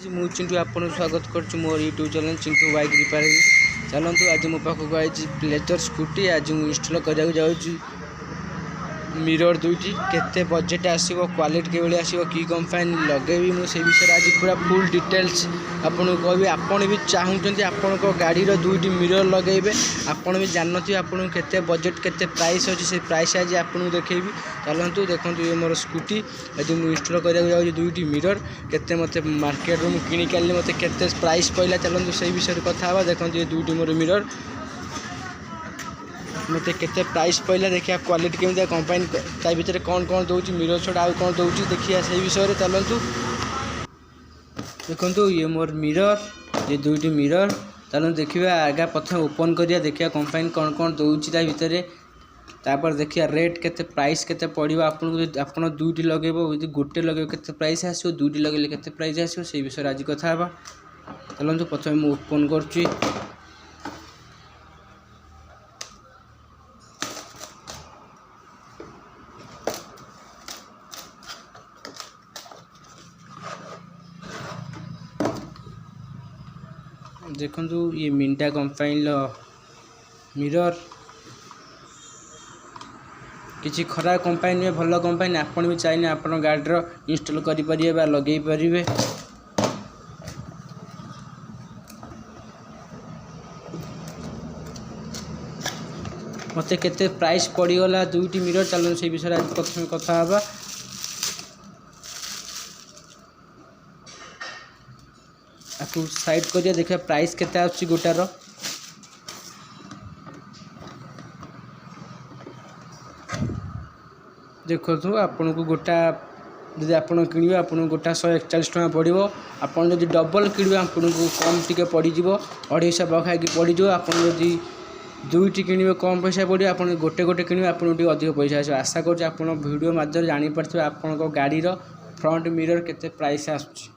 आज मु चिंटू आपन स्वागत कर मोर YouTube channel Chintu bike repairing. चलतु आज मो पाखक आई प्लेजर स्कूटी। आज मुझे इंस्टॉल करा जाऊँ मिरर दुईटी केते बजेट आसो क्वालिटी के आसो कि कंपनी लगेबी मुझे विषय आज पूरा फुल डिटेल्स आपको कहबी। आपन भी चाहते आपण गाड़ी दुईटी मिरर लगेबे आपन भी जानते आपन केते बजेट केते प्राइस अच्छी से प्राइस आज आपको देखेबी। चलतु देखो ये मोर स्कूटी आज मुझे इंस्टॉल करा जाऊँ दुईटी मिरर केते मते मार्केट में किनिक आनी मते केते प्राइस पड़ा। चलतु से विषय कथा देखो ये दुईटी मोर मिरर मत केते प्राइस पड़ा देखिए क्वालिटी केमी कंपनी ता भर कौन कौन दौर मिरर छड़ा आउ कौन दौर देखिए से विषय। चलतु देखो ये मोर मिरर ये दुईटी मिरर चलो देखिए आगे प्रथम ओपन करिया देखिए कंपनी कौन कौन दौर भितर तापर देखिए रेट केते प्राइस केते पड़ो आपन दुईटी लगेबो गोटे लगेबो केते प्राइस आसो दुईटी लगेले केते प्राइस आसो से विषय आज कथा हबा। चलतु प्रथम मु ओपन करछि देखु ये मिंटा कंपनी मिरर किसी खराब कंपनी में भल कंपनी आपन भी चाहिए आपन गाड़ी इंस्टॉल करें लगे पारे। मत केते प्राइस पड़गला दुईटी मिरर चलो से विषय आज प्रथम कथा हबा। आपको साइड करिया देखिए प्राइस केते आछि गोटार देखो आपन को गोटा जदि आपन किणवे आपन गोटा 141 टका पड़ो। आपन जदि डबल किणवे आपन को कम टिके पड़ी जीवो 250 पाखाकि पड़ी जीवो। आपन जदि दुईटी किणवे कम पैसा पड़ो आपन गोटे गोटे किणवे आपन टिके अधिक पैसा आसो। आशा कर वीडियो माध्यम जानी पारथिबे आपन गाड़ी रो फ्रंट मिरर केते प्राइस आसुछि।